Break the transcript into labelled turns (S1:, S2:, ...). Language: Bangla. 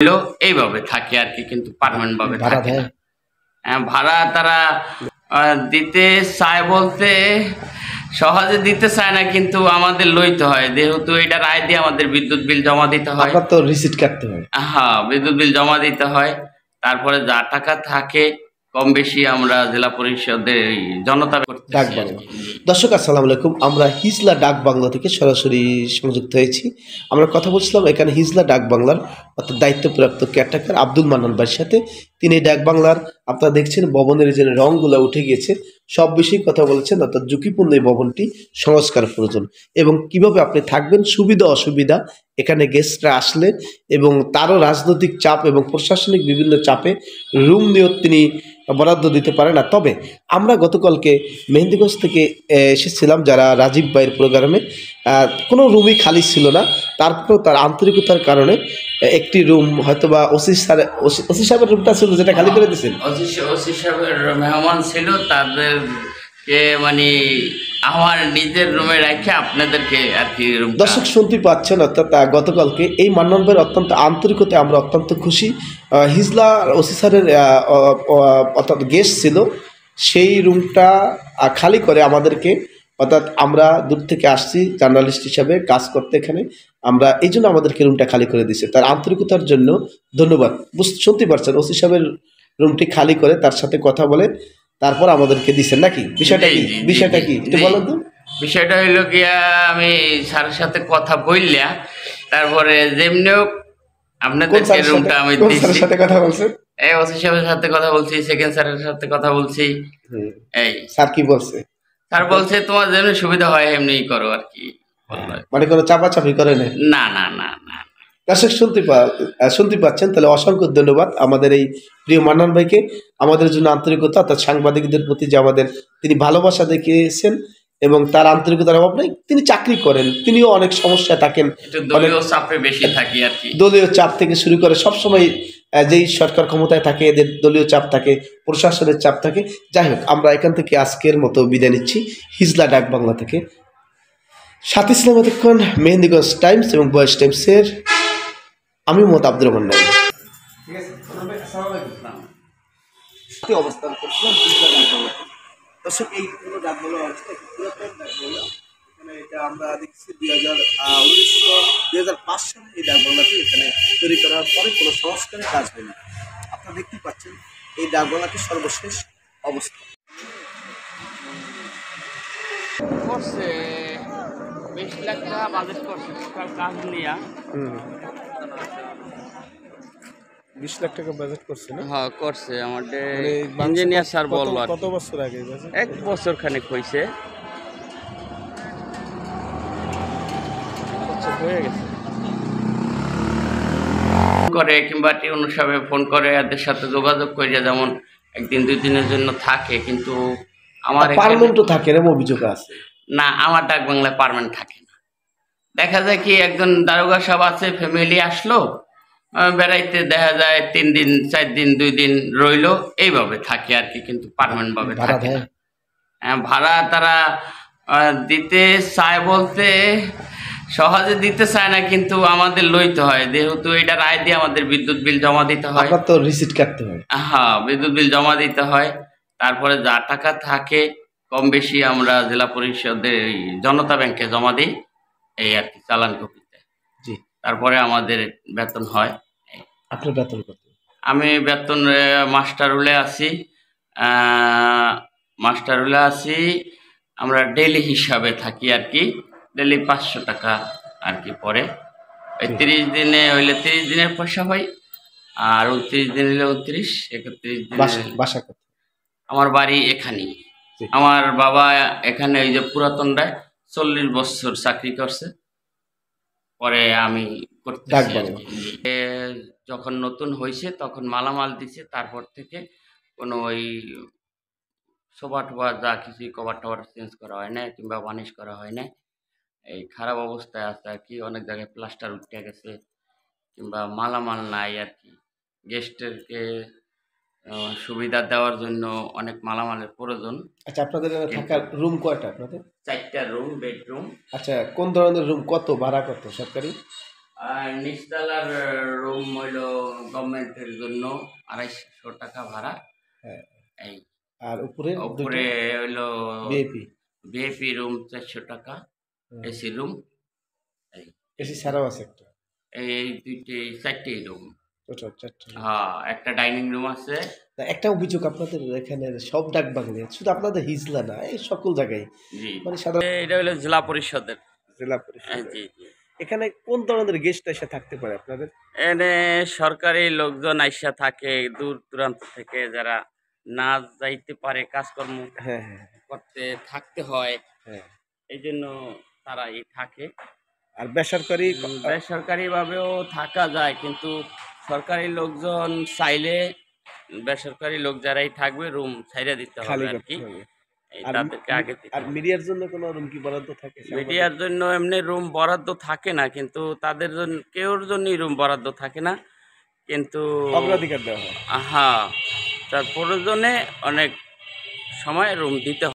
S1: হলো এইভাবে থাকে আর কি, কিন্তু পার্মানেন্ট ভাবে থাকে না। ভাড়া তারা দিতে চায় বলতে সহজে দিতে চায় না, কিন্তু আমাদের লইতে হয়, যেহেতু এটা রায় দিয়ে আমাদের বিদ্যুৎ বিল জমা দিতে হয়।
S2: আপনার তো রিসিট কাটতে হয়।
S1: হ্যাঁ, বিদ্যুৎ বিল জমা দিতে হয়। তারপরে যা টাকা থাকে কম বেশি আমরা জেলা পরিষদের জনতা
S2: ডাক বাংলা। দর্শক আসসালামু আলাইকুম, আমরা হিজলা ডাক বাংলা থেকে সরাসরি সংযুক্ত হয়েছি। আমরা কথা বলছিলাম এখানে হিজলা ডাক বাংলার অর্থাৎ দায়িত্বপ্রাপ্ত কেয়ারটেকার আব্দুল মান্নান ভাইয়ের সাথে। তিনি ডাক বাংলার আপনারা দেখছেন ভবনের যে রঙগুলো উঠে গিয়েছে সব বিষয়ে কথা বলেছেন, অর্থাৎ ঝুঁকিপূর্ণ এই ভবনটি সংস্কার প্রয়োজন এবং কিভাবে আপনি থাকবেন, সুবিধা অসুবিধা এখানে গেস্টরা আসলে, এবং তারও রাজনৈতিক চাপ এবং প্রশাসনিক বিভিন্ন চাপে রুম নিয়েও তিনি বরাদ্দ দিতে পারে না। তবে আমরা গতকালকে মেহেন্দিগঞ্জ থেকে এসেছিলাম যারা রাজীব ভাইয়ের প্রোগ্রামে, কোনো রুমই খালি ছিল না। তারপরেও তার আন্তরিকতার কারণে একটি রুম হয়তোবা ওসি সাহেবের রুমটা ছিল যেটা খালি করে দিয়েছেন।
S1: ওসি সাহেবের মেহমান ছিল, তাদেরকে মানে আমার নিজের রুমে রেখে আপনাদেরকে আর কি।
S2: দর্শক শুনতে পাচ্ছেন, অর্থাৎ গতকালকে এই মান্নান ভাইয়ের অত্যন্ত আন্তরিকতায় আমরা অত্যন্ত খুশি। হিজলা ওসি স্যারের অর্থাৎ গেস্ট ছিল, সেই রুমটা খালি করে আমাদেরকে, অর্থাৎ আমরা দূর থেকে আসছি জার্নালিস্ট হিসাবে কাজ করতে এখানে, আমরা এই জন্য আমাদেরকে রুমটা খালি করে দিচ্ছে। তার আন্তরিকতার জন্য ধন্যবাদ। শুনতে পারছেন ওসি সাহেবের রুমটি খালি করে তার সাথে কথা বলে তারপর আমাদেরকে দিচ্ছেন নাকি? বিষয়টা কি একটু বলেন তো।
S1: বিষয়টা হইলো গিয়া আমি স্যারের সাথে কথা বললা, তারপরে যেমনিও আপনাদেরকে রুমটা আমি দিচ্ছি।
S2: সাথে কথা বলছেন?
S1: এই ওসি সাহেবের সাথে কথা বলছি, সেকেন্ড স্যারের সাথে কথা বলছি। এই
S2: স্যার কি বলছে?
S1: স্যার বলছে তোমার যেমনি সুবিধা হয় এমনি করো আর কি।
S2: মানে কোনো চাপাচাপি করে না?
S1: না না না না।
S2: দর্শক শুনতে পাচ্ছেন, তাহলে অসংখ্য ধন্যবাদ আমাদের এই প্রিয় মান্নান ভাইকে, আমাদের জন্য আন্তরিকতা অর্থাৎ সাংবাদিকদের প্রতি যে আমাদের তিনি ভালোবাসা দেখিয়েছেন এবং তার আন্তরিকতার অভাব নেই। তিনি চাকরি করেন, তিনিও অনেক সমস্যায় থাকেন,
S1: দলীয় চাপে বেশি থাকি আর কি।
S2: দলীয় চাপ থেকে শুরু করে সবসময় যেই সরকার ক্ষমতায় থাকে এদের দলীয় চাপ থাকে, প্রশাসনের চাপ থাকে। যাই হোক, আমরা এখান থেকে আজকের মতো বিদায় নিচ্ছি হিজলা ডাক বাংলা থেকে। সাথী ছিলাম এতক্ষণ মেহেন্দিগঞ্জ টাইমস এবং ভয়েস টাইমসের আমি মোহাম্মদ আব্দুর রহমান নাইম। অবস্থান করছিলাম দর্শক, এই পুরো ডাকবাংলা এখানে এটা আমরা দেখছি 2005 সালে এই ডাকবাংলাটি এখানে তৈরি করার পরে কোনো সংস্কারের কাজ হয়নি। আপনারা দেখতেই পাচ্ছেন এই ডাকবাংলাটির সর্বশেষ অবস্থা।
S1: করছে 20 লাখ টাকা বাজেট করছে টোটাল কাজ নিয়ে।
S2: 20 লাখ টাকা বাজেট করছে না?
S1: হ্যাঁ করছে, আমাদের ইঞ্জিনিয়ার স্যার বললো।
S2: কত বছর আগে?
S1: 1 বছর খানিক হয়েছে, হয়ে গেছে। করে কিংবা টিউন সাহেব ফোন করে এদের সাথে যোগাযোগ করে, যেমন 1-2 দিনের জন্য থাকে, কিন্তু আমার
S2: পার্মানেন্টও থাকে এরকম অভিযোগ আছে
S1: না। আমার ডাক বাংলায় পার্মানেন্ট থাকে না। দেখা যায় কি একজন দারোগা সাহেব আছে, ফ্যামিলি আসলো বেড়াইতে, দেখা যায় 3 দিন 4 দিন 2 দিন রইলো, এইভাবে থাকে আর কি, কিন্তু পার্মানেন্ট ভাবে থাকে না। ভাড়া তারা দিতে চায় বলতে সহজে দিতে চায় না, কিন্তু আমাদের লইতে হয়, যেহেতু এটা রায় দিয়ে আমাদের বিদ্যুৎ বিল জমা দিতে হয়।
S2: আপনার তো রিসিট কাটতে হয়।
S1: হ্যাঁ, বিদ্যুৎ বিল জমা দিতে হয়। তারপরে যা টাকা থাকে কম বেশি আমরা জেলা পরিষদের জনতা ব্যাংকে জমা দিই, এই আর কি, চালান কপিতে।
S2: জি।
S1: তারপরে আমাদের বেতন হয়।
S2: আপনার বেতন কত?
S1: আমি বেতন মাস্টার রুলে আছি, আমরা ডেইলি হিসাবে থাকি আর কি। ডেইলি 500 টাকা আর কি পরে। ওই 30 দিনে হইলে 30 দিনের পয়সা হয়, আর 29 দিন হইলে 29, 31 দিন।
S2: বাসা কত?
S1: আমার বাড়ি এখানেই। আমার বাবা এখানে ওই যে পুরাতনটায় 40 বছর চাকরি করছে, পরে আমি করতেছি আর কি। যখন নতুন হয়েছে তখন মালামাল দিছে, তারপর থেকে কোনো ওই সোফা টোফা যা কিছু কভার টভার চেঞ্জ করা হয় না, কিংবা বানিশ করা হয় না। এই খারাপ অবস্থায় আছে আর কি, অনেক জায়গায় প্লাস্টার উঠে গেছে, কিংবা মালামাল নাই আর কি। গেস্টদেরকে সুবিধা দেওয়ার জন্য অনেক মালামালের প্রয়োজন।
S2: আচ্ছা, আপনাদের থাকার রুম কয়টা? আপনাদের
S1: 4টা রুম, বেডরুম।
S2: আচ্ছা, কোন ধরনের রুম, কত ভাড়া, কত সরকারি?
S1: আর নিচতলার রুম হইলো গভর্নমেন্টের জন্য 250 টাকা ভাড়া।
S2: হ্যাঁ।
S1: এই
S2: আর উপরে
S1: উপরে হইলো
S2: ভিআইপি
S1: ভিআইপি রুম 400 টাকা, এসি রুম। এই
S2: এসি ছাড়াও আছে একটা,
S1: এই দুইটি 4টি রুম।
S2: টোটাল 4টা।
S1: হ্যাঁ, একটা ডাইনিং রুম আছে।
S2: একটা অভিযোগ আপনাদের এখানে সব ডাক বাংলা, শুধু আপনাদের হিজলা না, এই সকল জায়গায়
S1: জি,
S2: মানে সাধারণ
S1: এটা হলো জেলা পরিষদের।
S2: জেলা পরিষদ।
S1: জি জি।
S2: এখানে কোন ধরনের গেস্ট এসে থাকতে পারে আপনাদের?
S1: এনে সরকারি লোকজন আইসা থাকে দূর দূরান্ত থেকে, যারা না যাইতে পারে, কাজকর্ম
S2: হ্যাঁ হ্যাঁ
S1: করতে থাকতে হয়,
S2: হ্যাঁ।
S1: এই জন্য তারাই থাকে।
S2: আর বেসরকারি
S1: বেসরকারি ভাবেও থাকা যায়, কিন্তু সরকারি লোকজন চাইলে বেসরকারি লোক যারাই থাকবে রুম ছাইড়া দিতে হবে
S2: খালি
S1: আর
S2: করতে
S1: কি।
S2: হবে।
S1: এই
S2: আর
S1: তাদেরকে আগে দিতে
S2: আর
S1: হবে।
S2: মিডিয়ার জন্য কোনো রুম কি বরাদ্দ থাকে?
S1: মিডিয়ার জন্য এমনি রুম বরাদ্দ থাকে না, কিন্তু তাদের জন্য কেউর জন্যই রুম বরাদ্দ থাকে না, কিন্তু
S2: অগ্রাধিকার দেওয়া হয়।
S1: হ্যাঁ, তার প্রয়োজনে অনেক সময় রুম দিতে হয়।